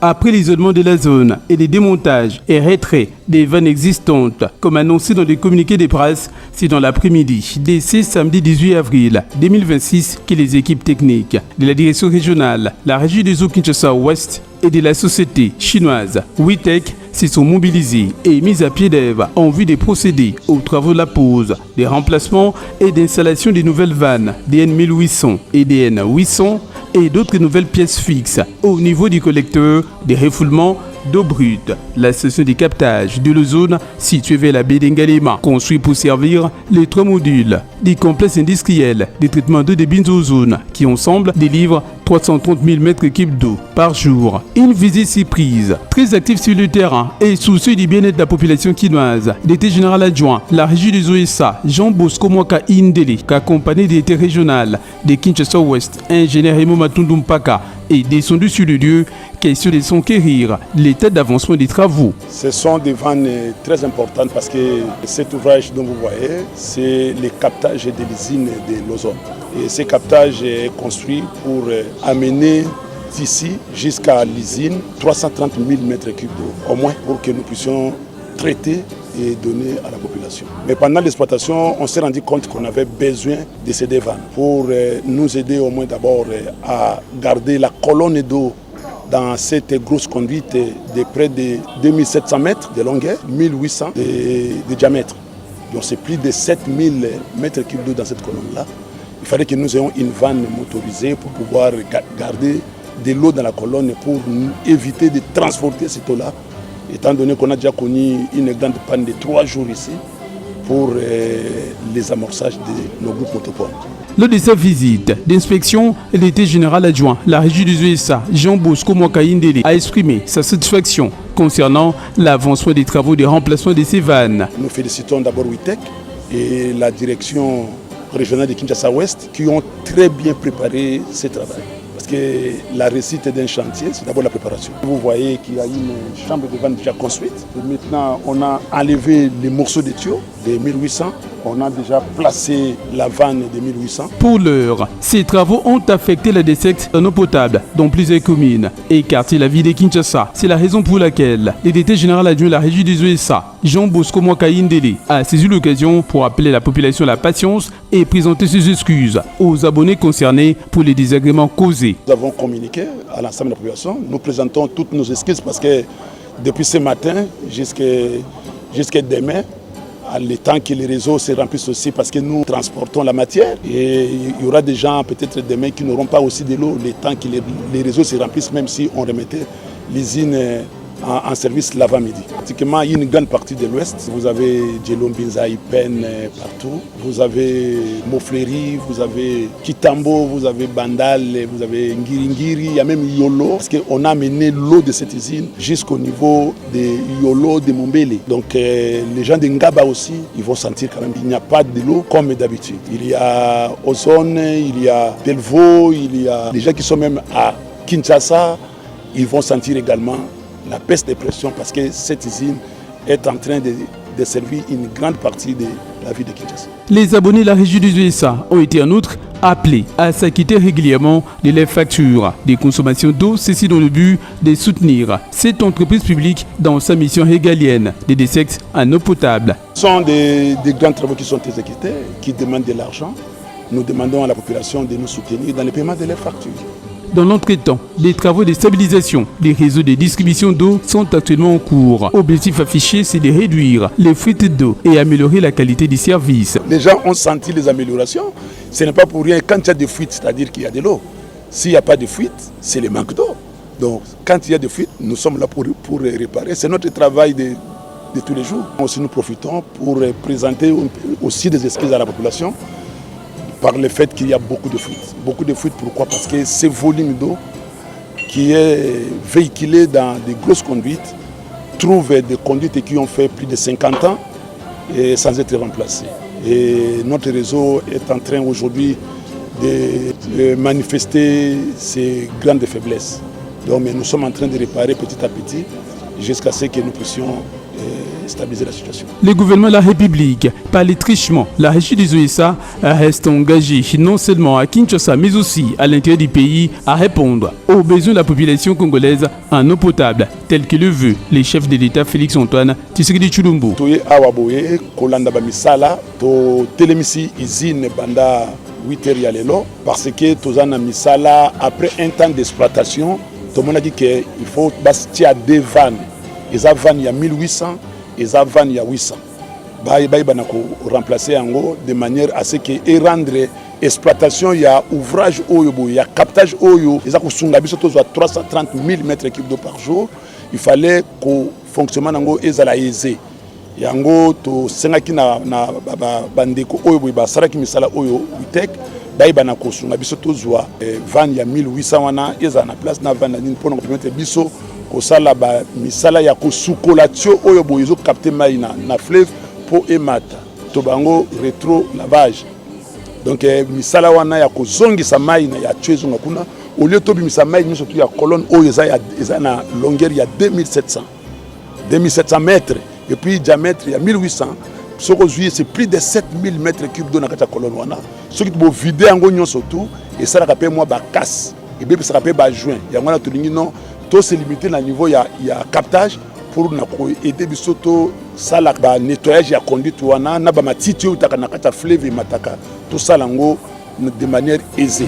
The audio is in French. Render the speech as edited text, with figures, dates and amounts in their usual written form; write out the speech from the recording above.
Après l'isolement de la zone et les démontages et retraits des vannes existantes, comme annoncé dans les communiqués de presse, c'est dans l'après-midi dès ce samedi 18 avril 2026 que les équipes techniques de la direction régionale, la régie des eaux Kinshasa-Ouest et de la société chinoise WITEC se sont mobilisés et mis à pied d'œuvre en vue de procéder aux travaux de la pose, des remplacements et d'installation des nouvelles vannes DN 1800 et DN 800 et d'autres nouvelles pièces fixes au niveau du collecteur des refoulements d'eau brute. La station de captage de l'ozone située vers la baie d'Engalema, construite pour servir les 3 modules du complexe industriel de traitement d'eau de Binzozone qui ensemble délivrent 330 000 m3 d'eau par jour. Une visite surprise, très active sur le terrain et soucieux du bien-être de la population quinoise. L'été général adjoint, la régie des OSA, Jean Bosco Mwaka Indele, accompagné de l'été régional de Kinshasa-Ouest, ingénieur Remo Matundumpaka, et descendu sur le lieu, question de s'enquérir l'état d'avancement des travaux. Ce sont des vannes très importantes parce que cet ouvrage dont vous voyez, c'est le captage de l'usine de l'ozone. Et ce captage est construit pour amener d'ici jusqu'à l'usine 330 000 m3 d'eau, au moins pour que nous puissions traiter et donner à la population. Mais pendant l'exploitation, on s'est rendu compte qu'on avait besoin de ces deux vannes pour nous aider au moins d'abord à garder la colonne d'eau dans cette grosse conduite de près de 2700 mètres de longueur, 1800 de diamètre. Donc c'est plus de 7000 mètres cubes d'eau dans cette colonne-là. Il fallait que nous ayons une vanne motorisée pour pouvoir garder de l'eau dans la colonne pour éviter de transporter cette eau-là, étant donné qu'on a déjà connu une grande panne de 3 jours ici pour les amorçages de nos groupes motopompes. Lors de sa visite d'inspection, l'été général adjoint, la régie des USA, Jean Bosco Mwaka Indele, a exprimé sa satisfaction concernant l'avancement des travaux de remplacement de ces vannes. Nous félicitons d'abord WITEC et la direction régionale de Kinshasa-Ouest qui ont très bien préparé ce travail. Parce que la réussite d'un chantier, c'est d'abord la préparation. Vous voyez qu'il y a une chambre de vanne déjà construite. Et maintenant, on a enlevé les morceaux de tuyaux de 1800. On a déjà placé la vanne de 1800. Pour l'heure, ces travaux ont affecté la desserte en eau potable dans plusieurs communes et quartiers de la ville de Kinshasa. C'est la raison pour laquelle le directeur général adjoint de la régie des USA, Jean Bosco Mwaka Indele, a saisi l'occasion pour appeler la population à la patience et présenter ses excuses aux abonnés concernés pour les désagréments causés. Nous avons communiqué à l'ensemble de la population. Nous présentons toutes nos excuses parce que depuis ce matin jusqu'à demain, le temps que les réseaux se remplissent aussi parce que nous transportons la matière et il y aura des gens peut-être demain qui n'auront pas aussi de l'eau le temps que les réseaux se remplissent même si on remettait l'usine en service l'avant-midi. Pratiquement une grande partie de l'Ouest, vous avez Djelom-Binza, Ipen partout, vous avez Mofleri, vous avez Kitambo, vous avez Bandal, vous avez Ngiri, il y a même Yolo, parce qu'on a amené l'eau de cette usine jusqu'au niveau de Yolo, de Mombele. Donc les gens de Ngaba aussi, ils vont sentir quand même qu'il n'y a pas de l'eau comme d'habitude. Il y a Ozone, il y a Delvaux, il y a des gens qui sont même à Kinshasa, ils vont sentir également la baisse des pressions parce que cette usine est en train de servir une grande partie de la ville de Kinshasa. Les abonnés de la régie des USA ont été en outre appelés à s'acquitter régulièrement de leurs factures des consommations d'eau, ceci dans le but de soutenir cette entreprise publique dans sa mission régalienne de desserte en eau potable. Ce sont des grands travaux qui sont exécutés, qui demandent de l'argent. Nous demandons à la population de nous soutenir dans le paiement de leurs factures. Dans l'entretemps, les travaux de stabilisation des réseaux de distribution d'eau sont actuellement en cours. L'objectif affiché, c'est de réduire les fuites d'eau et améliorer la qualité du service. Les gens ont senti les améliorations. Ce n'est pas pour rien. Quand il y a des fuites, c'est-à-dire qu'il y a de l'eau. S'il n'y a pas de fuite, c'est le manque d'eau. Donc, quand il y a des fuites, nous sommes là pour réparer. C'est notre travail de tous les jours. Aussi, nous profitons pour présenter aussi des excuses à la population par le fait qu'il y a beaucoup de fuites. Beaucoup de fuites, pourquoi? Parce que ce volume d'eau qui est véhiculé dans des grosses conduites trouve des conduites qui ont fait plus de 50 ans et sans être remplacées. Et notre réseau est en train aujourd'hui de manifester ces grandes faiblesses. Donc, mais nous sommes en train de réparer petit à petit jusqu'à ce que nous puissions stabiliser la situation. Le gouvernement de la République, par les trichements, la régie des OSA reste engagée non seulement à Kinshasa, mais aussi à l'intérieur du pays à répondre aux besoins de la population congolaise en eau potable, tel que le veut le chef de l'État Félix-Antoine Tshisekedi Tshilombo. Toye awaboye kolanda ba misala to telemisi izine banda 8h ya lelo parce que tozana misala après un temps d'exploitation tout le monde a dit qu'il faut bastia deux vannes. Les vannes il y a 1800 et les vannes il y a 800. Bah banako remplacer ango de manière à ce que et rendre exploitation il y a ouvrage oyo il y a captage oyo ils a kusunga biso tozo 330 000 mètres cubes d'eau par jour. Il fallait que fonctionnement nango ezala aisé. Yango to sengaki na bandeko oyo boy basaraki misala oyo witek bai bana kosunga biso tozwa van ya 1800 wana eza na place na van na nini pona ko permettre biso ko sala ba misala ya kosukolatio oyo boy zo capter mai na fleuve po emata to bango rétro lavage donc misala wana ya kozongisa mai na ya twezo ngakuna au lieu to bimisa mai miso tu ya colonne oyo eza na longueur ya 2700 mètres. Et puis diamètre il y a 1800. Ce que c'est plus de 7000 mètres cubes d'eau dans la colonne. Ce qui est vidé en gagnon surtout, et ça rappelle moi bah casse. Et bien ça rappelle bah juin. Il y a moi tout non, tout c'est limité à niveau il y a captage pour aider bisoto ça la bah nettoyage ya conduite wana na ba matiti utaka na kata fleuve mataka. Tout ça lango de manière aisée.